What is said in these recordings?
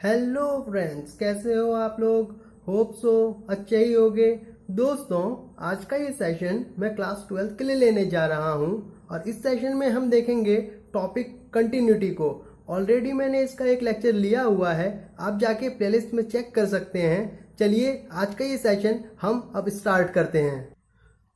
Hello friends, कैसे हो आप लोग। होप सो अच्छे ही होगे। दोस्तों, आज का ये सेशन मैं क्लास 12 के लिए लेने जा रहा हूँ और इस सेशन में हम देखेंगे टॉपिक कंटिन्यूटी को। ऑलरेडी मैंने इसका एक लेक्चर लिया हुआ है, आप जाके प्लेलिस्ट में चेक कर सकते हैं। चलिए आज का ये सेशन हम अब स्टार्ट करते हैं।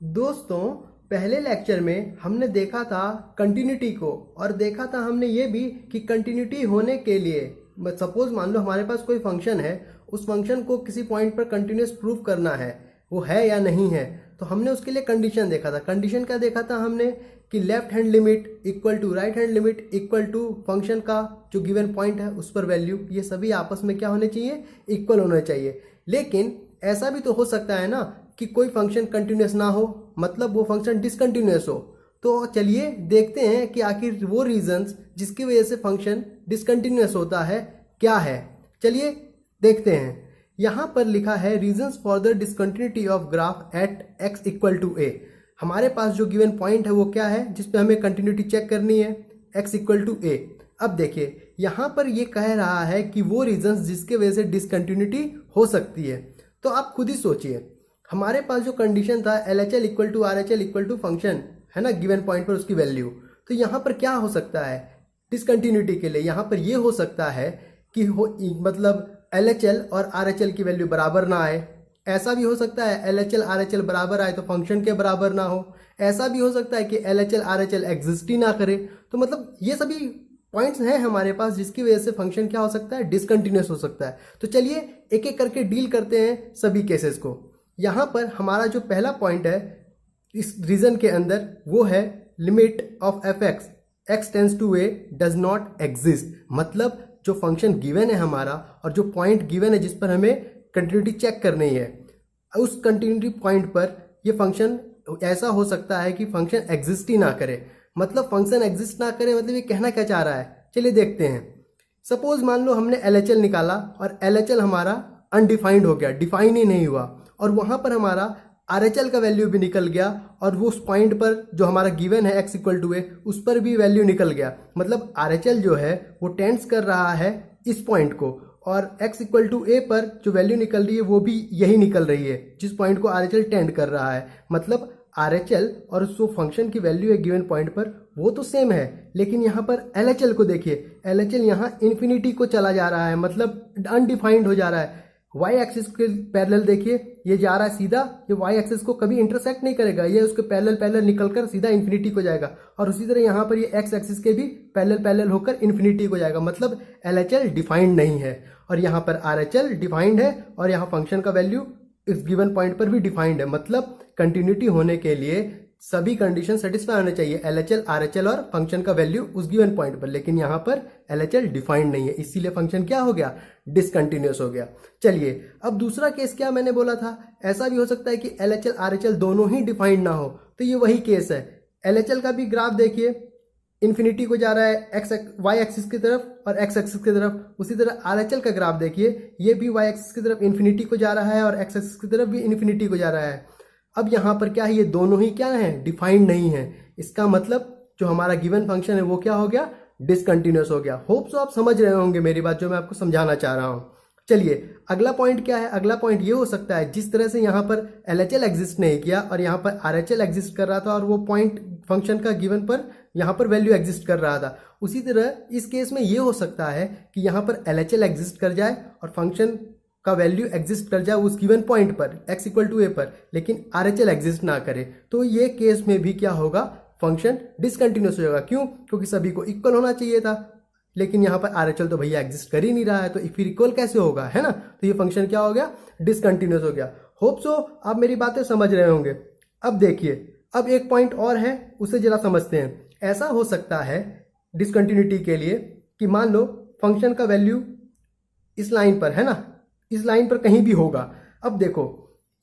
दोस्तों, पहले लेक्चर में हमने देखा था कंटिन्यूटी को और देखा था हमने ये भी कि कंटिन्यूटी होने के लिए सपोज मान लो हमारे पास कोई फंक्शन है, उस फंक्शन को किसी पॉइंट पर कंटिन्यूस प्रूव करना है, वो है या नहीं है। तो हमने उसके लिए कंडीशन देखा था। कंडीशन क्या देखा था हमने कि left hand limit equal to right hand limit equal to function का जो गिवन पॉइंट है उस पर वैल्यू, ये सभी आपस में क्या होने चाहिए, इक्वल होने चाहिए। लेकिन ऐसा भी तो हो सकता है ना कि कोई फंक्शन कंटिन्यूस ना हो, मतलब वो फंक्शन डिसकंटिन्यूस हो। तो चलिए देखते हैं कि आखिर वो रीजंस जिसकी वजह से फंक्शन डिसकंटिन्यूस होता है क्या है। चलिए देखते हैं। यहां पर लिखा है reasons for the discontinuity of graph at x equal to a. हमारे पास जो गिवन पॉइंट है वो क्या है जिसपे हमें कंटिन्यूटी चेक करनी है, एक्स इक्वल टू ए। अब देखिए यहां पर ये कह रहा है कि वो रीजंस जिसके वजह से डिसकंटिन्यूटी हो सकती है। तो आप खुद ही सोचिए, हमारे पास जो कंडीशन था L H L equal to R H L equal to function है ना, गिवन पॉइंट पर उसकी वैल्यू। तो यहाँ पर क्या हो सकता है डिसकंटिन्यूटी के लिए, यहाँ पर ये हो सकता है कि मतलब एल एच एल और आर एच एल की वैल्यू बराबर ना आए। ऐसा भी हो सकता है L H L R H L बराबर आए तो फंक्शन के बराबर ना हो। ऐसा भी हो सकता है कि L H L R H L exist ही ना करे। तो मतलब ये सभी पॉइंट्स हैं हमारे पास जिसकी वजह से फंक्शन क्या हो सकता है, डिसकंटिन्यूस हो सकता है। तो चलिए एक एक करके डील करते हैं सभी केसेस को। यहाँ पर हमारा जो पहला पॉइंट है इस रीजन के अंदर वो है limit of F X X tends to A does not exist. मतलब जो फंक्शन गिवन है हमारा और जो पॉइंट गिवन है जिस पर हमें कंटिन्यूटी चेक करनी है, उस कंटिन्यूटी पॉइंट पर ये फंक्शन ऐसा हो सकता है कि फंक्शन एग्जिस्ट ही ना करे। मतलब फंक्शन एग्जिस्ट ना करे मतलब ये कहना क्या चाह रहा है, चलिए देखते हैं। सपोज मान लो हमने एल एच एल निकाला और एल एच एल हमारा अनडिफाइंड हो गया, डिफाइन ही नहीं हुआ, और वहां पर हमारा आर एच एल का वैल्यू भी निकल गया और वो उस पॉइंट पर जो हमारा गिवन है एक्स इक्वल टू ए उस पर भी वैल्यू निकल गया। मतलब आर एच एल जो है वो टेंड्स कर रहा है इस पॉइंट को, और एक्स इक्वल टू ए पर जो वैल्यू निकल रही है वो भी यही निकल रही है जिस पॉइंट को आर एच एल टेंड कर रहा है। मतलब आर एच एल और जो फंक्शन की वैल्यू है गिवन पॉइंट पर वो तो सेम है, लेकिन यहाँ पर एल एच एल को देखिए, एल एच एल यहाँ इन्फिनिटी को चला जा रहा है, मतलब अनडिफाइंड हो जा रहा है। वाई एक्सिस के पैरेलल देखिए, ये जा रहा है सीधा, ये वाई एक्सिस को कभी इंटरसेक्ट नहीं करेगा, ये उसके पैरेलल पैरेलल निकलकर सीधा इन्फिनिटी को जाएगा। और उसी तरह यहाँ पर ये एक्स एक्सिस के भी पैरेलल पैरेलल होकर इन्फिनिटी को जाएगा। मतलब एल एच एल डिफाइंड नहीं है और यहाँ पर आर एच एल डिफाइंड है और यहाँ फंक्शन का वैल्यू इस गिवन पॉइंट पर भी डिफाइंड है। मतलब कंटिन्यूटी होने के लिए सभी कंडीशन सेटिस्फाई होने चाहिए, L H L R H L और फंक्शन का वैल्यू उस गिवन पॉइंट पर। लेकिन यहाँ पर एल एच एल डिफाइंड नहीं है, इसीलिए फंक्शन क्या हो गया, डिसकंटिन्यूस हो गया। चलिए अब दूसरा केस क्या मैंने बोला था, ऐसा भी हो सकता है कि L H L R H L दोनों ही डिफाइंड ना हो। तो ये वही केस है। एल एच एल का भी ग्राफ देखिए, इन्फिनिटी को जा रहा है एक्स वाई एक्सिस की तरफ और एक्स एक्सिस की तरफ। उसी तरह आर एच एल का ग्राफ देखिए, ये भी वाई एक्सिस की तरफ इन्फिनिटी को जा रहा है और एक्स एक्सिस की तरफ भी इन्फिनिटी को जा रहा है। अब यहाँ पर क्या है, ये दोनों ही क्या है, डिफाइंड नहीं है। इसका मतलब जो हमारा गिवन फंक्शन है वो क्या हो गया, डिसकंटिन्यूस हो गया। होप सो आप समझ रहे होंगे मेरी बात जो मैं आपको समझाना चाह रहा हूँ। चलिए अगला पॉइंट क्या है, अगला पॉइंट ये हो सकता है जिस तरह से यहाँ पर एल एच एल एग्जिस्ट नहीं किया और यहाँ पर आर एच एल एग्जिस्ट कर रहा था और वो पॉइंट फंक्शन का गिवन पर यहाँ पर वैल्यू एग्जिस्ट कर रहा था, उसी तरह इस केस में ये हो सकता है कि यहाँ पर एल एच एल एग्जिस्ट कर जाए और फंक्शन का वैल्यू एग्जिस्ट कर जाए उस गिवन पॉइंट पर एक्स इक्वल टू ए पर, लेकिन आर एच एल एग्जिस्ट ना करे। तो ये केस में भी क्या होगा, फंक्शन डिसकंटिन्यूस हो जाएगा। क्यों, क्योंकि सभी को इक्वल होना चाहिए था, लेकिन यहाँ पर आर एच एल तो भैया एग्जिस्ट कर ही नहीं रहा है, तो फिर इक्वल कैसे होगा, है ना। तो ये फंक्शन क्या हो गया, डिसकंटिन्यूस हो गया। होप सो आप मेरी बातें समझ रहे होंगे। अब देखिए, अब एक पॉइंट और है, उसे जरा समझते हैं। ऐसा हो सकता है डिसकंटिन्यूटी के लिए कि मान लो फंक्शन का वैल्यू इस लाइन पर है ना, इस लाइन पर कहीं भी होगा। अब देखो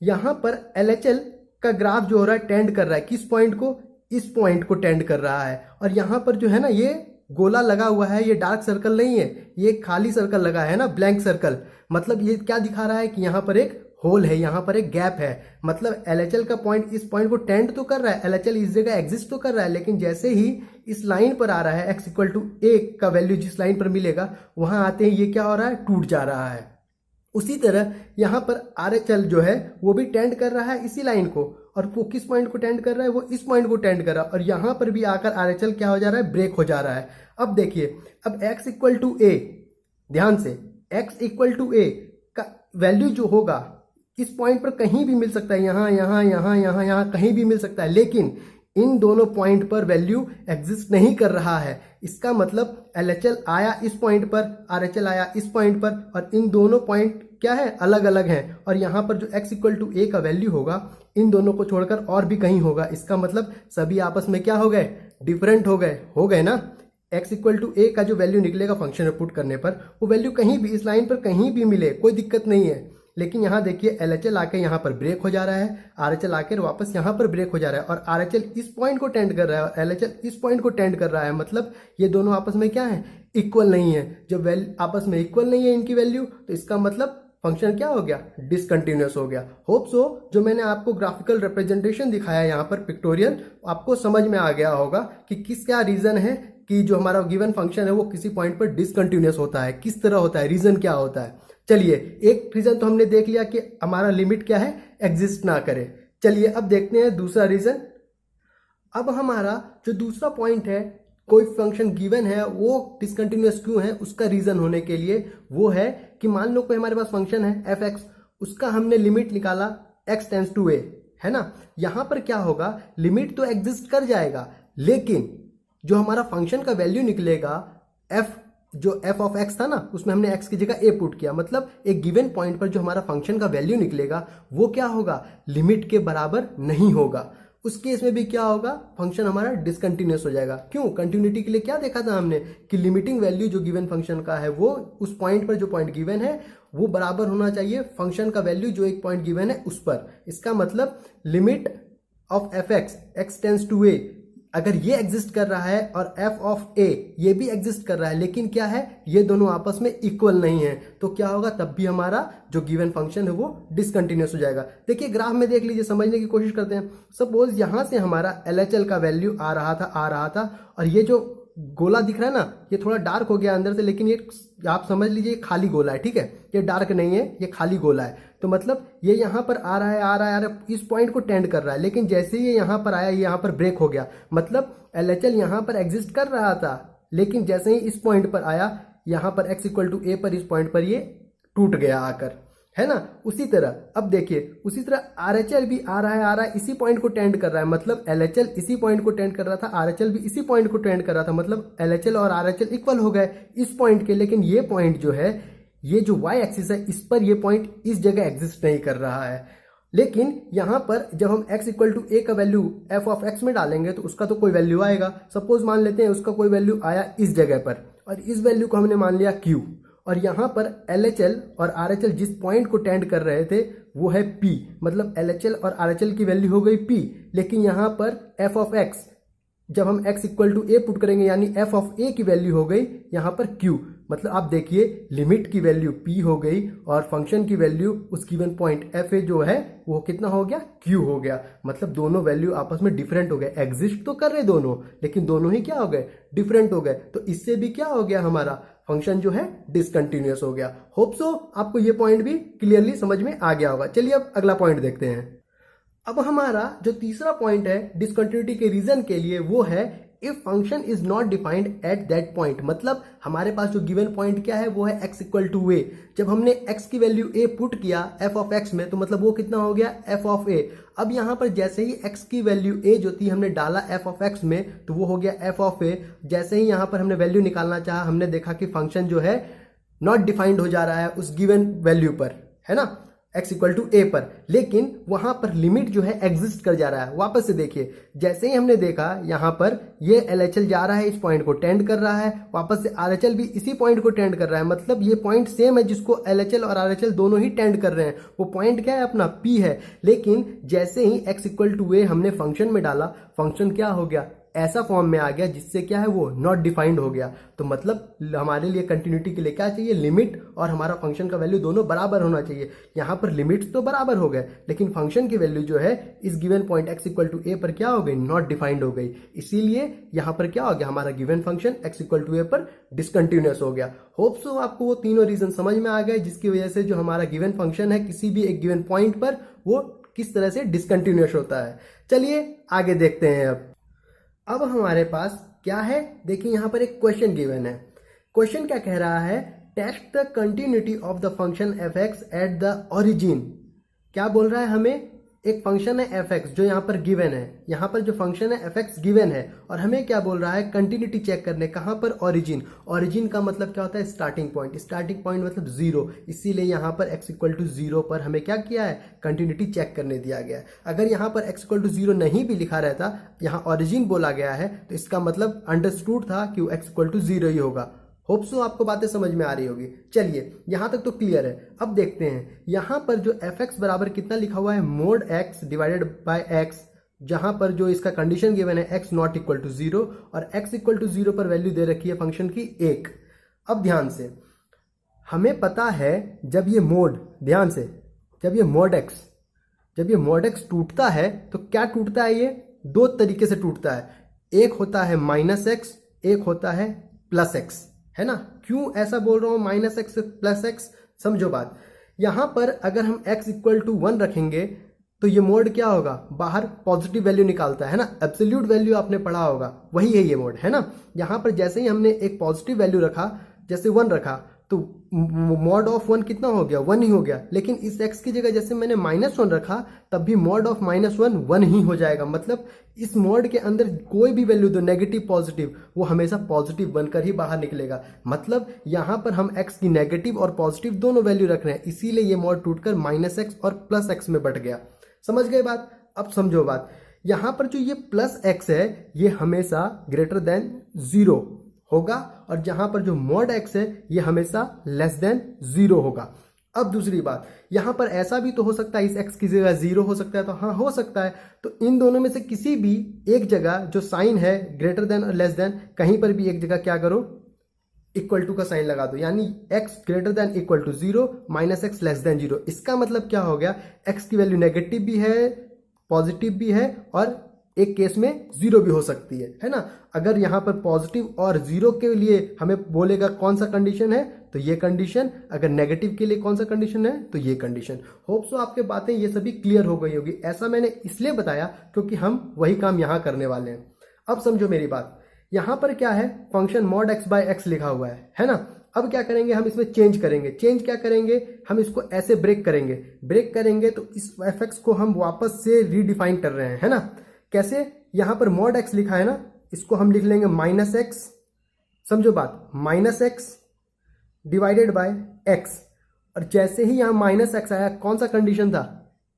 यहां पर एल एच एल का ग्राफ जो हो रहा है टेंड कर रहा है किस पॉइंट को, इस पॉइंट को टेंड कर रहा है। और यहां पर जो है ना ये गोला लगा हुआ है, ये डार्क सर्कल नहीं है, ये खाली सर्कल लगा है ना, ब्लैंक सर्कल। मतलब ये क्या दिखा रहा है कि यहां पर एक होल है, यहाँ पर एक गैप है, मतलब LHL का पॉइंट इस पॉइंट को टेंड तो कर रहा है, LHL इस जगह एग्जिस्ट तो कर रहा है, लेकिन जैसे ही इस लाइन पर आ रहा है x इक्वल टू a का वैल्यू जिस लाइन पर मिलेगा वहां आते ही ये क्या हो रहा है, टूट जा रहा है। उसी तरह यहाँ पर RHL जो है वो भी टेंड कर रहा है इसी लाइन को, और वो किस पॉइंट को टेंड कर रहा है, वो इस पॉइंट को टेंड कर रहा है, और यहाँ पर भी आकर RHL क्या हो जा रहा है, ब्रेक हो जा रहा है। अब देखिए, अब x इक्वल टू a, ध्यान से x इक्वल टू a का वैल्यू जो होगा इस पॉइंट पर कहीं भी मिल सकता है, यहाँ यहाँ यहाँ यहाँ यहाँ कहीं भी मिल सकता है, लेकिन इन दोनों पॉइंट पर वैल्यू एग्जिस्ट नहीं कर रहा है। इसका मतलब LHL आया इस पॉइंट पर, RHL आया इस पॉइंट पर, और इन दोनों पॉइंट क्या है, अलग अलग हैं, और यहाँ पर जो x इक्वल टू a का वैल्यू होगा इन दोनों को छोड़कर और भी कहीं होगा। इसका मतलब सभी आपस में क्या हो गए, डिफरेंट हो गए ना। x इक्वल टू a का जो वैल्यू निकलेगा फंक्शन में पुट करने पर, वो वैल्यू कहीं भी इस लाइन पर कहीं भी मिले कोई दिक्कत नहीं है। लेकिन यहाँ देखिए LHL आके यहाँ पर ब्रेक हो जा रहा है, RHL आकर वापस यहाँ पर ब्रेक हो जा रहा है, और RHL इस पॉइंट को टेंड कर रहा है और LHL इस पॉइंट को टेंड कर रहा है, मतलब ये दोनों आपस में क्या है, इक्वल नहीं है। जब आपस में इक्वल नहीं है इनकी वैल्यू, तो इसका मतलब फंक्शन क्या हो गया, डिसकंटिन्यूअस हो गया। होप सो जो मैंने आपको ग्राफिकल रिप्रेजेंटेशन दिखाया यहाँ पर पिक्टोरियल, आपको समझ में आ गया होगा कि किस क्या रीजन है कि जो हमारा गिवन फंक्शन है वो किसी पॉइंट पर डिसकंटिन्यूअस होता है, किस तरह होता है, रीजन क्या होता है। चलिए, एक रीजन तो हमने देख लिया कि हमारा लिमिट क्या है, एग्जिस्ट ना करे। चलिए अब देखते हैं दूसरा रीजन। अब हमारा जो दूसरा पॉइंट है, कोई फंक्शन गिवन है वो डिसकंटिन्यूअस क्यों है, उसका रीजन होने के लिए वो है कि मान लो कोई हमारे पास फंक्शन है f(x), उसका हमने लिमिट निकाला x टेंड्स टू a, है ना। यहां पर क्या होगा, लिमिट तो एग्जिस्ट कर जाएगा, लेकिन जो हमारा फंक्शन का वैल्यू निकलेगा जो f ऑफ x था ना, उसमें हमने x की जगह a पुट किया, मतलब एक गिवन पॉइंट पर जो हमारा फंक्शन का वैल्यू निकलेगा वो क्या होगा, लिमिट के बराबर नहीं होगा। उस केस में भी क्या होगा, फंक्शन हमारा डिसकंटिन्यूअस हो जाएगा। क्यों, कंटिन्यूटी के लिए क्या देखा था हमने कि लिमिटिंग वैल्यू जो गिवन फंक्शन का है वो उस पॉइंट पर जो पॉइंट गिवन है वो बराबर होना चाहिए फंक्शन का वैल्यू जो एक पॉइंट गिवन है उस पर। इसका मतलब limit of f(x), x tends to a, अगर ये एग्जिस्ट कर रहा है और f ऑफ a ये भी एग्जिस्ट कर रहा है, लेकिन क्या है, ये दोनों आपस में इक्वल नहीं है, तो क्या होगा, तब भी हमारा जो गिवन फंक्शन है वो डिसकंटिन्यूअस हो जाएगा। देखिए ग्राफ में देख लीजिए, समझने की कोशिश करते हैं। सपोज यहां से हमारा LHL का वैल्यू आ रहा था, और ये जो गोला दिख रहा है ना, ये थोड़ा डार्क हो गया अंदर से, लेकिन ये आप समझ लीजिए खाली गोला है, ठीक है, ये डार्क नहीं है, ये खाली गोला है। तो मतलब ये यहाँ पर आ रहा है, इस पॉइंट को टेंड कर रहा है, लेकिन जैसे ही ये यहाँ पर आया, ये यहाँ पर ब्रेक हो गया, मतलब LHL यहाँ पर एग्जिस्ट कर रहा था, लेकिन जैसे ही इस पॉइंट पर आया, यहाँ पर x इक्वल टू a पर, इस पॉइंट पर ये टूट गया आकर, है ना। उसी तरह अब देखिए, उसी तरह RHL भी आ रहा है, इसी पॉइंट को टेंड कर रहा है, मतलब LHL इसी पॉइंट को टेंड कर रहा था, RHL भी इसी पॉइंट को टेंड कर रहा था, मतलब LHL और RHL इक्वल हो गए इस पॉइंट के। लेकिन ये पॉइंट जो है, ये जो y एक्सिस है, इस पर ये पॉइंट इस जगह एग्जिस्ट नहीं कर रहा है। लेकिन यहाँ पर जब हम x इक्वल टू a का वैल्यू f ऑफ x में डालेंगे तो उसका तो कोई वैल्यू आएगा। सपोज मान लेते हैं उसका कोई वैल्यू आया इस जगह पर, और इस वैल्यू को हमने मान लिया q, और यहाँ पर LHL और RHL जिस पॉइंट को टेंड कर रहे थे वो है P, मतलब LHL और RHL की वैल्यू हो गई P। लेकिन यहाँ पर f ऑफ x, जब हम x equal to a put करेंगे, यानी f ऑफ a की वैल्यू हो गई यहाँ पर q, मतलब आप देखिए लिमिट की वैल्यू p हो गई और फंक्शन की वैल्यू उस गिवन पॉइंट f जो है वो कितना हो गया, q हो गया। मतलब दोनों वैल्यू आपस में डिफरेंट हो गए, एग्जिस्ट तो कर रहे दोनों, लेकिन दोनों ही क्या हो गए, डिफरेंट हो गए। तो इससे भी क्या हो गया, हमारा फंक्शन जो है डिसकंटिन्यूअस हो गया। होप सो आपको ये पॉइंट भी क्लियरली समझ में आ गया होगा। चलिए अब अगला पॉइंट देखते हैं। अब हमारा जो तीसरा पॉइंट है डिसकंटिन्यूटी के रीजन के लिए, वो है if function is not defined at that point. मतलब हमारे पास जो गिवन पॉइंट क्या है वो है x इक्वल टू a। जब हमने x की वैल्यू a पुट किया f ऑफ x में, तो मतलब वो कितना हो गया, f ऑफ a। अब यहाँ पर जैसे ही x की वैल्यू a जो थी हमने डाला f ऑफ x में, तो वो हो गया f ऑफ a। जैसे ही यहाँ पर हमने वैल्यू निकालना चाहा, हमने देखा कि फंक्शन जो है नॉट डिफाइंड हो जा रहा है उस गिवन वैल्यू पर, है ना, x इक्वल टू a पर, लेकिन वहां पर लिमिट जो है एग्जिस्ट कर जा रहा है। वापस से देखिए, जैसे ही हमने देखा यहाँ पर ये LHL जा रहा है, इस पॉइंट को टेंड कर रहा है, वापस से RHL भी इसी पॉइंट को टेंड कर रहा है, मतलब ये पॉइंट सेम है जिसको LHL और RHL दोनों ही टेंड कर रहे हैं। वो पॉइंट क्या है, अपना P है। लेकिन जैसे ही x इक्वल टू a हमने फंक्शन में डाला, फंक्शन क्या हो गया, ऐसा फॉर्म में आ गया जिससे क्या है वो नॉट डिफाइंड हो गया। तो मतलब हमारे लिए कंटिन्यूटी के लिए क्या चाहिए, लिमिट और हमारा फंक्शन का वैल्यू दोनों बराबर होना चाहिए। यहाँ पर लिमिट्स तो बराबर हो गए लेकिन फंक्शन की वैल्यू जो है इस given point x equal to a पर क्या हो गई, नॉट डिफाइंड हो गई। इसीलिए यहाँ पर क्या हो गया, हमारा given function x equal to a पर डिसकंटिन्यूअस हो गया। होप सो आपको वो तीनों रीजन समझ में आ गए जिसकी वजह से जो हमारा गिवन फंक्शन है किसी भी एक गिवन पॉइंट पर वो किस तरह से डिसकंटिन्यूअस होता है। चलिए आगे देखते हैं। अब हमारे पास क्या है, देखिए यहाँ पर एक क्वेश्चन गिवन है। क्वेश्चन क्या कह रहा है, test the continuity of the function F X at the origin. क्या बोल रहा है हमें, एक फंक्शन है एफ एक्स जो यहाँ पर गिवन है, यहाँ पर जो फंक्शन है एफ एक्स गिवन है और हमें क्या बोल रहा है, कंटिन्यूटी चेक करने, कहाँ पर, ओरिजिन। ओरिजिन का मतलब क्या होता है, स्टार्टिंग पॉइंट। स्टार्टिंग पॉइंट मतलब जीरो, इसीलिए यहाँ पर एक्स इक्वल टू जीरो पर हमें क्या किया है, कंटिन्यूटी चेक करने दिया गया है। अगर यहाँ पर एक्स इक्वल टू जीरो नहीं भी लिखा रहता, यहाँ ओरिजिन बोला गया है तो इसका मतलब अंडरस्टूड था कि एक्स इक्वल टू जीरो ही होगा। होप सो आपको बातें समझ में आ रही होगी। चलिए यहां तक तो क्लियर है। अब देखते हैं यहां पर जो एफ एक्स बराबर कितना लिखा हुआ है, mod X divided by X, जहां पर जो इसका कंडीशन गिवन है X not equal to zero और एक्स इक्वल टू जीरो पर वैल्यू दे रखी है फंक्शन की एक। अब ध्यान से हमें पता है जब ये मोड, ध्यान से, जब ये मोड एक्स टूटता है तो क्या टूटता है, ये दो तरीके से टूटता है। एक होता है माइनस एक्स, एक होता है प्लस एक्स, है ना। क्यों ऐसा बोल रहा हूं, माइनस एक्स प्लस एक्स, समझो बात। यहां पर अगर हम x इक्वल टू 1 रखेंगे तो ये मोड क्या होगा, बाहर पॉजिटिव वैल्यू निकालता है ना, एब्सोल्यूट वैल्यू आपने पढ़ा होगा, वही है ये मोड, है ना। यहां पर जैसे ही हमने एक पॉजिटिव वैल्यू रखा, जैसे 1 रखा तो मॉड ऑफ 1 कितना हो गया, 1 ही हो गया। लेकिन इस x की जगह जैसे मैंने -1 रखा तब भी मॉड ऑफ -1 1 ही हो जाएगा। मतलब इस मॉड के अंदर कोई भी वैल्यू दो, नेगेटिव पॉजिटिव, वो हमेशा पॉजिटिव बनकर ही बाहर निकलेगा। मतलब यहां पर हम x की नेगेटिव और पॉजिटिव दोनों वैल्यू रख रहे हैं, इसीलिए ये मॉड टूटकर -x और +x में बट गया। समझ गए बात। अब समझो बात, यहां पर जो ये +x है ये हमेशा ग्रेटर देन 0 होगा और जहां पर जो मॉड x है ये हमेशा लेस देन 0 होगा। अब दूसरी बात, यहां पर ऐसा भी तो हो सकता है इस x की जगह 0 हो सकता है, तो हाँ हो सकता है। तो इन दोनों में से किसी भी एक जगह जो साइन है ग्रेटर देन और लेस देन, कहीं पर भी एक जगह क्या करो, इक्वल टू का साइन लगा दो, यानी x greater than equal to 0 -x less than 0। इसका मतलब क्या हो गया, x की वैल्यू नेगेटिव भी है, पॉजिटिव भी है और एक केस में 0 भी हो सकती है ना। अगर यहां पर पॉजिटिव और 0 के लिए हमें बोलेगा कौन सा कंडीशन है तो ये कंडीशन, अगर नेगेटिव के लिए कौन सा कंडीशन है तो ये कंडीशन। होप सो आपके बातें ये सभी क्लियर हो गई होगी। ऐसा मैंने इसलिए बताया क्योंकि हम वही काम यहां करने वाले हैं। अब समझो मेरी बात, यहां पर क्या है, function mod x by x लिखा हुआ है ना। अब क्या करेंगे, हम इसमें चेंज करेंगे। चेंज क्या करेंगे, हम इसको ऐसे ब्रेक करेंगे तो इस fx को हम वापस से रीडिफाइन कर रहे हैं, है ना। कैसे, यहां पर मॉड x लिखा है ना, इसको हम लिख लेंगे -x, समझो बात, -x डिवाइडेड बाय x। और जैसे ही यहां -x आया, कौन सा कंडीशन था,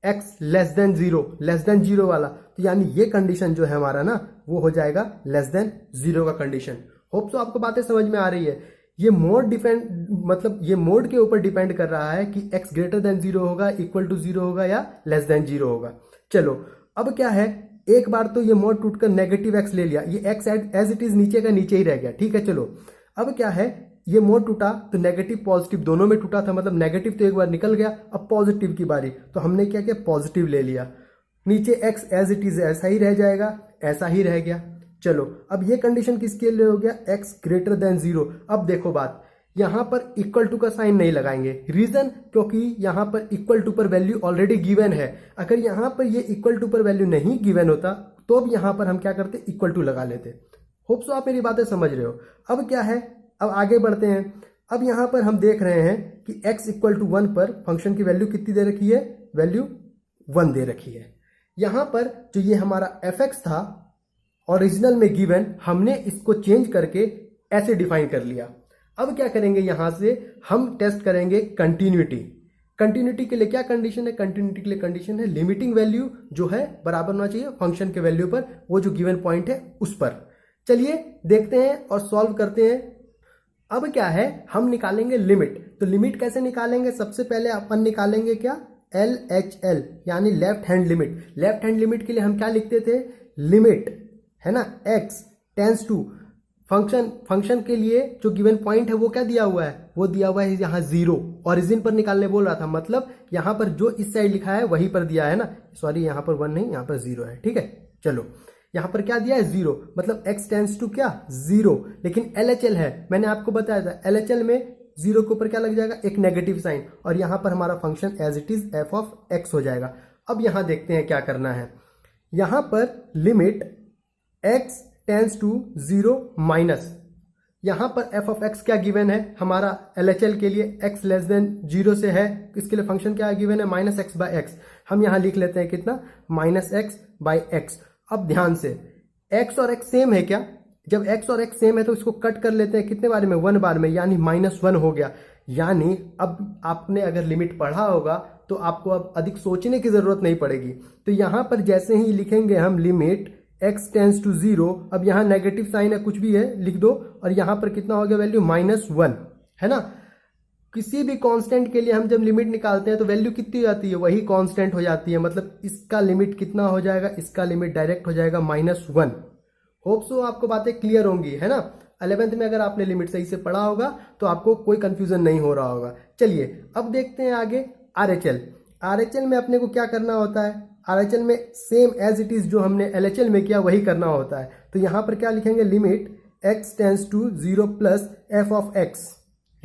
x लेस देन 0 वाला, तो यानी ये कंडीशन जो है हमारा ना वो हो जाएगा लेस देन 0 का कंडीशन। होप सो आपको बातें समझ में आ रही है। ये मोड डिपेंड, मतलब ये मोड के ऊपर डिपेंड कर रहा है कि x ग्रेटर देन 0 होगा, इक्वल टू 0 होगा या लेस देन 0 होगा। चलो अब क्या है, एक बार तो ये मोड टूटकर नेगेटिव x ले लिया, ये x एज इट इज नीचे का नीचे ही रह गया, ठीक है। चलो अब क्या है, ये मोड टूटा तो नेगेटिव पॉजिटिव दोनों में टूटा था, मतलब नेगेटिव तो एक बार निकल गया, अब पॉजिटिव की बारी, तो हमने क्या किया, पॉजिटिव ले लिया। नीचे x एज इट इज ऐसा ही रह जाएगा, ऐसा ही रह गया। चलो अब ये कंडीशन किसके लिए हो गया, x ग्रेटर देन 0। अब देखो बात, यहां पर इक्वल टू का साइन नहीं लगाएंगे, रीजन क्योंकि यहां पर इक्वल टू पर वैल्यू ऑलरेडी गिवन है। अगर यहां पर ये इक्वल टू पर वैल्यू नहीं गिवन होता तो अब यहां पर हम क्या करते, इक्वल टू लगा लेते। होप सो आप मेरी बातें समझ रहे हो। अब क्या है, अब आगे बढ़ते हैं। अब यहां पर हम देख रहे हैं कि x इक्वल टू 1 पर फंक्शन की वैल्यू कितनी दे रखी है, वैल्यू 1 दे रखी है। यहां पर जो ये हमारा fx था ओरिजिनल में गिवन, हमने इसको चेंज करके ऐसे डिफाइन कर लिया। अब क्या करेंगे, यहां से हम टेस्ट करेंगे कंटिन्यूटी। कंटिन्यूटी के लिए क्या कंडीशन है, कंटिन्यूटी के लिए कंडीशन है लिमिटिंग वैल्यू जो है बराबर होना चाहिए फंक्शन के वैल्यू पर, वो जो गिवन पॉइंट है उस पर। चलिए देखते हैं और सॉल्व करते हैं। अब क्या है, हम निकालेंगे लिमिट। तो लिमिट कैसे निकालेंगे, सबसे पहले अपन निकालेंगे क्या, LHL यानी left hand limit. Left hand limit के लिए हम क्या लिखते थे, लिमिट है ना, x टेंस टू फंक्शन के लिए जो गिवन पॉइंट है वो क्या दिया हुआ है, वो दिया हुआ है यहाँ 0, ओरिजिन पर निकालने बोल रहा था, मतलब यहाँ पर जो इस साइड लिखा है वहीं पर दिया है ना, सॉरी यहाँ पर 1 नहीं, यहाँ पर 0 है, ठीक है। चलो यहाँ पर क्या दिया है 0, मतलब x टेंस टू क्या 0, लेकिन LHL है, मैंने आपको बताया था LHL में 0 के ऊपर क्या लग जाएगा, एक नेगेटिव साइन, और यहाँ पर हमारा function as it is f of x हो जाएगा। अब यहाँ देखते हैं क्या करना है, यहाँ पर limit x tends to 0 minus, यहाँ पर f ऑफ x क्या गिवन है हमारा LHL के लिए, x लेस देन 0 से है, इसके लिए फंक्शन क्या गिवन है माइनस एक्स बाई एक्स, हम यहाँ लिख लेते हैं कितना माइनस एक्स बाई एक्स। अब ध्यान से x और x सेम है क्या, जब x और x सेम है तो इसको कट कर लेते हैं कितने बार में, 1 बार में, यानी -1 हो गया। यानी अब आपने अगर लिमिट पढ़ा होगा तो आपको अब अधिक सोचने की जरूरत नहीं पड़ेगी। तो यहाँ पर जैसे ही लिखेंगे हम लिमिट x टेंस टू 0, अब यहाँ नेगेटिव साइन है कुछ भी है लिख दो, और यहाँ पर कितना हो गया वैल्यू -1, है ना। किसी भी कांस्टेंट के लिए हम जब लिमिट निकालते हैं तो वैल्यू कितनी हो जाती है, वही कांस्टेंट हो जाती है, मतलब इसका लिमिट कितना हो जाएगा, इसका लिमिट डायरेक्ट हो जाएगा -1। होप सो आपको बातें क्लियर होंगी, है ना। 11th में अगर आपने लिमिट सही से पढ़ा होगा तो आपको कोई कंफ्यूजन नहीं हो रहा होगा। चलिए अब देखते हैं आगे RHL। RHL में अपने को क्या करना होता है, RHL में सेम एज इट इज जो हमने LHL में किया वही करना होता है। तो यहाँ पर क्या लिखेंगे, limit x tends to 0 plus f of x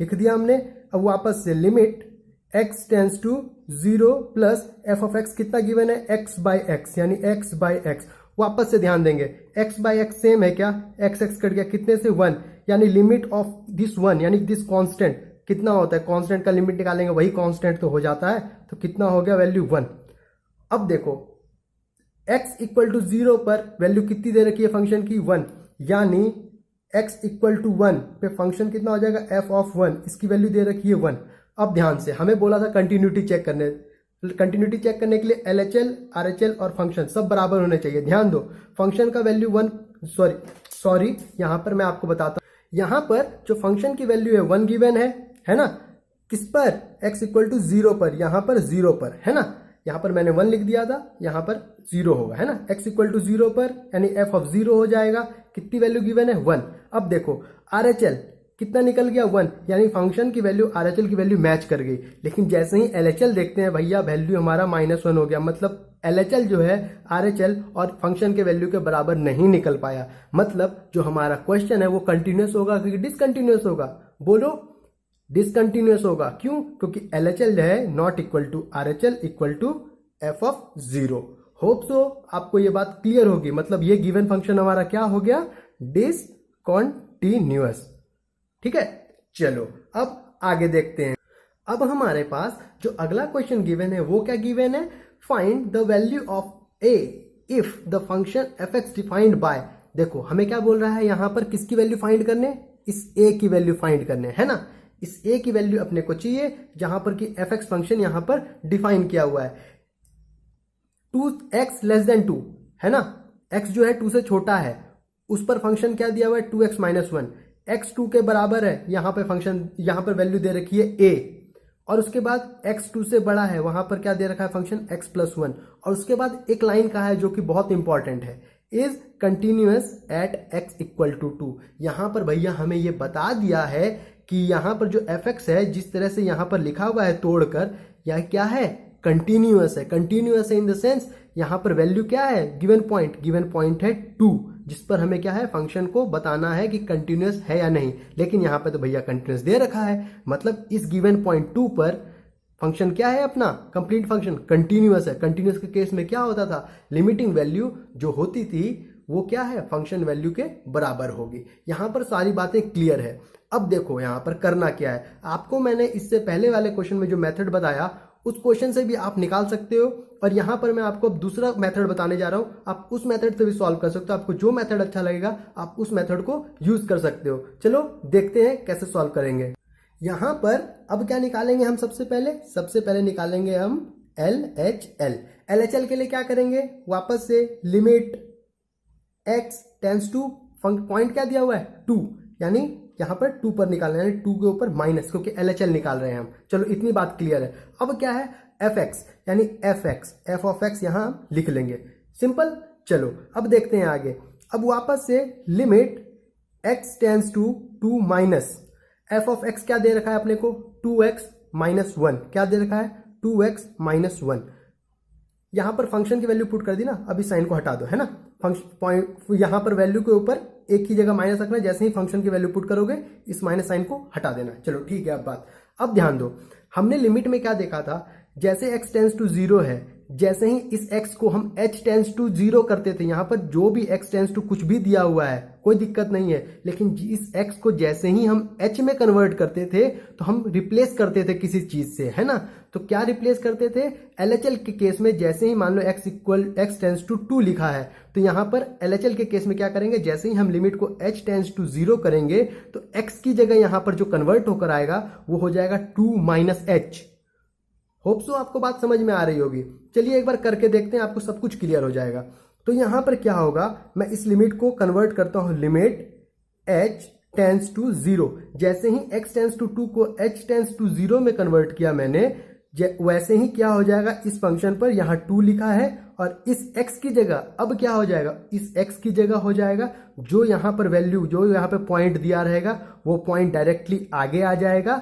लिख दिया हमने। अब वापस से limit x tends to 0 plus f of x कितना गिवन है, x बाई एक्स, यानी x बाई एक्स। वापस से ध्यान देंगे x बाई एक्स सेम है क्या, x कट गया कितने से 1, यानी लिमिट ऑफ दिस 1 यानी दिस कांस्टेंट कितना होता है, कांस्टेंट का लिमिट निकालेंगे वही कांस्टेंट तो हो जाता है, तो कितना हो गया वैल्यू 1। अब देखो x इक्वल टू 0 पर वैल्यू कितनी दे रखी है फंक्शन की 1, यानी x इक्वल टू 1 पे फंक्शन कितना हो जाएगा f ऑफ 1, इसकी वैल्यू दे रखी है 1। अब ध्यान से हमें बोला था कंटिन्यूटी चेक करने, कंटिन्यूटी चेक करने के लिए LHL RHL और फंक्शन सब बराबर होने चाहिए। ध्यान दो फंक्शन का वैल्यू 1, सॉरी यहाँ पर मैं आपको बताता हूँ, यहाँ पर जो फंक्शन की वैल्यू है 1 गिवन है ना, किस पर, x इक्वल टू 0 पर, यहाँ पर 0 पर, है ना। यहाँ पर मैंने 1 लिख दिया था, यहाँ पर 0 होगा, है ना। x इक्वल टू 0 पर यानी f ऑफ 0 हो जाएगा, कितनी वैल्यू गिवन है 1। अब देखो RHL कितना निकल गया 1, यानी फंक्शन की वैल्यू RHL की वैल्यू मैच कर गई। लेकिन जैसे ही LHL देखते हैं भैया वैल्यू हमारा -1 हो गया, मतलब LHL जो है RHL और फंक्शन के वैल्यू के बराबर नहीं निकल पाया। मतलब जो हमारा क्वेश्चन है वो कंटिन्यूस होगा कि डिसकंटिन्यूस होगा, बोलो डिसकंटिन्यूस होगा। क्यों, क्योंकि LHL जो है not equal to RHL equal to f of 0। Hope so आपको ये बात क्लियर होगी, मतलब ये गिवन फंक्शन हमारा क्या हो गया, डिसकंटिन्यूअस। ठीक है, चलो अब आगे देखते हैं। अब हमारे पास जो अगला क्वेश्चन गिवन है वो क्या गिवन है, find the value of a if the function f(x) defined by. देखो हमें क्या बोल रहा है यहाँ पर, किसकी वैल्यू फाइंड करने, इस a की वैल्यू फाइंड करने, है ना। इस a की वैल्यू अपने को चाहिए जहां पर कि f(x) फंक्शन यहां पर डिफाइन किया हुआ है 2x लेस देन 2, है ना। x जो है 2 से छोटा है, उस पर फंक्शन क्या दिया हुआ है 2x माइनस 1, x 2 के बराबर है, यहां पर फंक्शन, यहां पर वैल्यू दे रखी है a, और उसके बाद x 2 से बड़ा है, वहां पर क्या दे रखा है फंक्शन x प्लस 1, और उसके बाद एक लाइन कहा है जो कि बहुत इंपॉर्टेंट है, is continuous at x equal to 2। यहां पर भैया हमें ये बता दिया है कि यहां पर जो f(x) है जिस तरह से यहां पर लिखा हुआ है तोड़कर, यह क्या है, कंटिन्यूअस है। कंटिन्यूअस है इन द सेंस यहां पर वैल्यू क्या है, गिवन पॉइंट है 2, जिस पर हमें क्या है फंक्शन को बताना है कि कंटिन्यूअस है या नहीं। लेकिन यहां पर तो भैया कंटिन्यूअस दे रखा है, मतलब इस गिवन पॉइंट 2 पर फंक्शन क्या है अपना, कंप्लीट फंक्शन कंटिन्यूअस है। कंटिन्यूअस के केस में क्या होता था, लिमिटिंग वैल्यू जो होती थी वो क्या है, फंक्शन वैल्यू के बराबर होगी। यहां पर सारी बातें क्लियर है। अब देखो यहां पर करना क्या है, आपको मैंने इससे पहले वाले क्वेश्चन में जो मेथड बताया उस क्वेश्चन से भी आप निकाल सकते हो, और यहां पर मैं आपको अब दूसरा मेथड बताने जा रहा हूं, आप उस मेथड से भी सॉल्व कर सकते हो। आपको जो मेथड अच्छा लगेगा आप उस मेथड को यूज कर सकते हो। चलो देखते हैं कैसे सॉल्व करेंगे। यहां पर अब क्या निकालेंगे हम, सबसे पहले निकालेंगे हम LHL। LHL के लिए क्या करेंगे, वापस से limit x tends to, point क्या दिया हुआ है 2, यानी यहां पर 2 पर निकालना है, यानी 2 के ऊपर माइनस, क्योंकि LHL निकाल रहे हैं हम। चलो इतनी बात क्लियर है। अब क्या है f(x) यानी f(x) f ऑफ x यहां लिख लेंगे, सिंपल। चलो अब देखते हैं आगे। अब वापस से limit x tends to 2 minus F of X क्या दे रखा है अपने को 2x माइनस 1, क्या दे रखा है 2x माइनस 1। यहां पर फंक्शन की वैल्यू पुट कर दी ना, अभी साइन को हटा दो, है ना। फंक्शन पॉइंट यहां पर वैल्यू के ऊपर एक ही जगह माइनस रखना, जैसे ही फंक्शन की वैल्यू पुट करोगे इस माइनस साइन को हटा देना। चलो ठीक है। अब ध्यान दो, हमने लिमिट में क्या देखा था, जैसे x टेंस टू 0 है, जैसे ही इस x को हम h टेंस टू 0 करते थे, यहां पर जो भी x टेंस टू कुछ भी दिया हुआ है कोई दिक्कत नहीं है, लेकिन इस x को जैसे ही हम h में कन्वर्ट करते थे तो हम रिप्लेस करते थे किसी चीज से, है ना। तो क्या रिप्लेस करते थे, LHL के केस में जैसे ही मान लो x टेंस टू 2 लिखा है, तो यहां पर LHL के केस में क्या करेंगे, जैसे ही हम लिमिट को h टेंस टू 0 करेंगे तो x की जगह यहां पर जो कन्वर्ट होकर आएगा वो हो जाएगा 2 माइनस h। होप सो आपको बात समझ में आ रही होगी। चलिए एक बार करके देखते हैं, आपको सब कुछ क्लियर हो जाएगा। तो यहां पर क्या होगा, मैं इस लिमिट को कन्वर्ट करता हूं लिमिट h टेंस टू 0, जैसे ही x टेंस टू 2 को h टेंस टू 0 में कन्वर्ट किया मैंने, वैसे ही क्या हो जाएगा, इस फंक्शन पर यहां 2 लिखा है और इस x की जगह अब क्या हो जाएगा, इस x की जगह हो जाएगा जो यहां पर वैल्यू, जो यहां पर पॉइंट दिया रहेगा वो पॉइंट डायरेक्टली आगे आ जाएगा।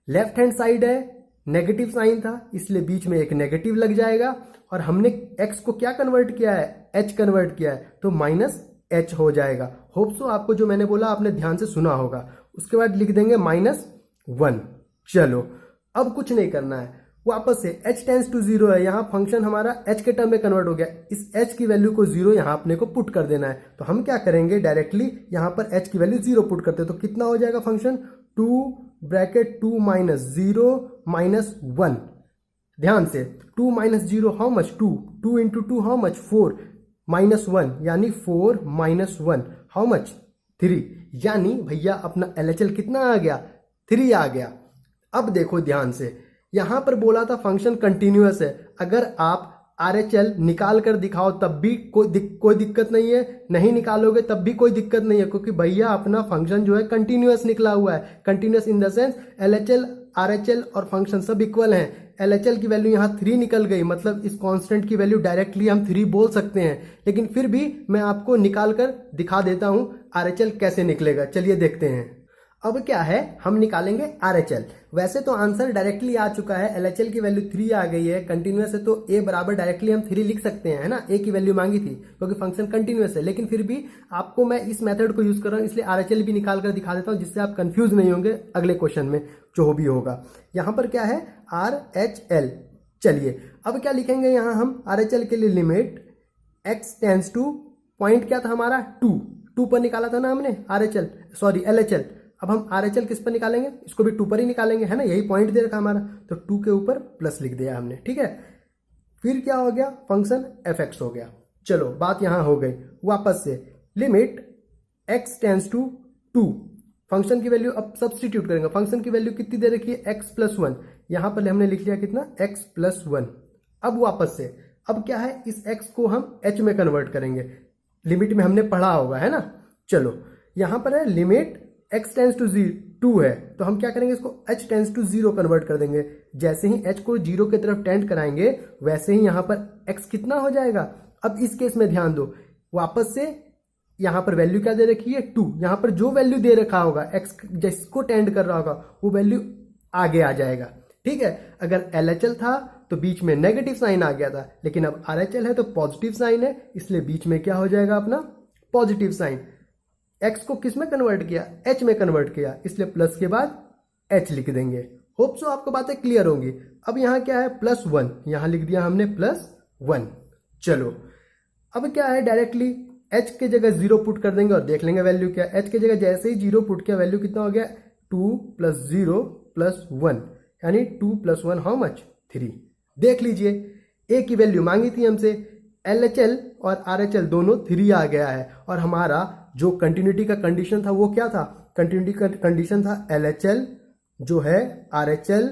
लेफ्ट हैंड साइड है, नेगेटिव साइन था इसलिए बीच में एक नेगेटिव लग जाएगा, और हमने x को क्या कन्वर्ट किया है, h कन्वर्ट किया है, तो माइनस h हो जाएगा। होप सो आपको जो मैंने बोला आपने ध्यान से सुना होगा। उसके बाद लिख देंगे -1। चलो अब कुछ नहीं करना है, वापस से h टेंस टू 0 है, यहाँ फंक्शन हमारा h के टर्म में कन्वर्ट हो गया, इस h की वैल्यू को 0 यहाँ अपने को पुट कर देना है। तो हम क्या करेंगे, डायरेक्टली यहाँ पर h की वैल्यू 0 पुट करते हैं, तो कितना हो जाएगा फंक्शन 2 ब्रैकेट 2 माइनस 0 माइनस 1। ध्यान से 2 minus 0 how much 2 into 2 how much 4 minus 1 यानी 4 माइनस 1 हाउ मच 3, यानी भैया अपना LHL कितना आ गया 3 आ गया। अब देखो ध्यान से, यहां पर बोला था फंक्शन कंटिन्यूअस है, अगर आप RHL निकाल कर दिखाओ तब भी कोई दिक्कत नहीं है, नहीं निकालोगे तब भी कोई दिक्कत नहीं है, क्योंकि भैया अपना फंक्शन जो है कंटिन्यूअस निकला हुआ है। Continuous in the sense LHL RHL और फंक्शन सब इक्वल हैं। LHL की वैल्यू यहाँ 3 निकल गई, मतलब इस कांस्टेंट की वैल्यू डायरेक्टली हम 3 बोल सकते हैं, लेकिन फिर भी मैं आपको निकाल कर दिखा देता हूं RHL कैसे निकलेगा। चलिए देखते हैं। अब क्या है, हम निकालेंगे RHL। वैसे तो आंसर डायरेक्टली आ चुका है, LHL की वैल्यू 3 आ गई है, कंटिन्यूअस है तो a बराबर डायरेक्टली हम 3 लिख सकते हैं, है ना। a की वैल्यू मांगी थी क्योंकि फंक्शन कंटिन्यूअस है, लेकिन फिर भी आपको मैं इस मेथड को यूज कर रहा हूं, इसलिए RHL भी निकाल कर दिखा देता हूं, जिससे आप कंफ्यूज नहीं होंगे अगले क्वेश्चन में जो भी होगा। यहां पर क्या है RHL। चलिए अब क्या लिखेंगे यहाँ हम RHL के लिए, limit x tends to point क्या था हमारा 2 पर निकाला था ना हमने LHL। अब हम RHL किस पर निकालेंगे, इसको भी 2 पर ही निकालेंगे, है ना, यही पॉइंट दे रखा हमारा, तो 2 के ऊपर प्लस लिख दिया हमने, ठीक है। फिर क्या हो गया, फंक्शन fx हो गया। चलो बात यहां हो गई। वापस से limit x tends to 2, function की वैल्यू अब सब्सटीट्यूट करेंगे। फंक्शन की वैल्यू कितनी दे रखी है x प्लस 1, यहां पर हमने लिख लिया कितना x प्लस 1। अब वापस से, अब क्या है, इस x को हम h में कन्वर्ट करेंगे, लिमिट में हमने पढ़ा होगा, है ना। चलो यहां पर है लिमिट x टेंस टू 2 है, तो हम क्या करेंगे, इसको h टेंस टू 0 कन्वर्ट कर देंगे। जैसे ही h को 0 की तरफ टेंड कराएंगे वैसे ही यहां पर x कितना हो जाएगा। अब इस केस में ध्यान दो, वापस से यहां पर वैल्यू क्या दे रखी है 2, यहां पर जो वैल्यू दे रखा होगा x जिसको टेंड कर रहा होगा वो वैल्यू आगे आ जाएगा, ठीक है। अगर LHL था तो बीच में नेगेटिव साइन आ गया था, लेकिन अब RHL है तो पॉजिटिव साइन है, इसलिए बीच में क्या हो जाएगा अपना पॉजिटिव साइन। x को किस में कन्वर्ट किया, h में कन्वर्ट किया, इसलिए प्लस के बाद h लिख देंगे। होप सो आपको बातें क्लियर होंगी। अब यहां क्या है +1, यहां लिख दिया हमने +1। चलो अब क्या है, डायरेक्टली h के जगह 0 पुट कर देंगे और देख लेंगे वैल्यू क्या। h के जगह जैसे ही 0 पुट किया वैल्यू कितना हो गया 2 + 0 + 1, यानी 2 + 1 हाउ मच 3। देख लीजिए a की वैल्यू मांगी थी हमसे, LHL और RHL दोनों 3 आ गया है, और हमारा जो कंटिन्यूटी का कंडीशन था वो क्या था, कंटिन्यूटी का कंडीशन था LHL जो है RHL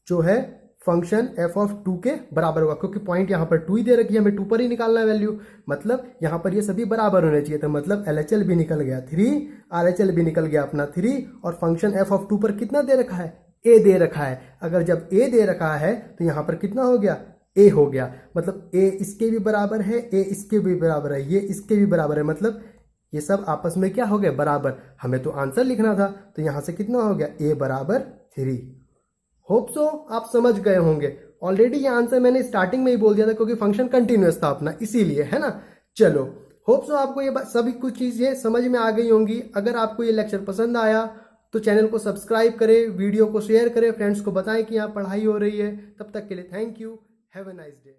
जो है फंक्शन f ऑफ 2 के बराबर होगा, क्योंकि पॉइंट यहाँ पर 2 ही दे रखी है, हमें 2 पर ही निकालना है वैल्यू, मतलब यहाँ पर ये सभी बराबर होने चाहिए, तो मतलब LHL भी निकल गया 3, RHL भी निकल गया अपना 3, और फंक्शन f ऑफ 2 पर कितना दे रखा है a दे रखा है। अगर जब a दे रखा है तो यहाँ पर कितना हो गया ए हो गया, मतलब ए इसके भी बराबर है, ए इसके भी बराबर है, ये इसके भी बराबर है, मतलब ये सब आपस में क्या हो गया, बराबर। हमें तो आंसर लिखना था, तो यहां से कितना हो गया, ए बराबर 3। होप सो आप समझ गए होंगे। ऑलरेडी ये आंसर मैंने स्टार्टिंग में ही बोल दिया था क्योंकि फंक्शन कंटिन्यूअस था अपना, इसीलिए, है ना। चलो, होप सो आपको ये सभी कुछ चीजें समझ में आ गई होंगी। अगर आपको ये लेक्चर पसंद आया तो चैनल को सब्सक्राइब करें, वीडियो को शेयर करें, फ्रेंड्स को बताएं कि यहाँ पढ़ाई हो रही है। तब तक के लिए thank you, have a nice day.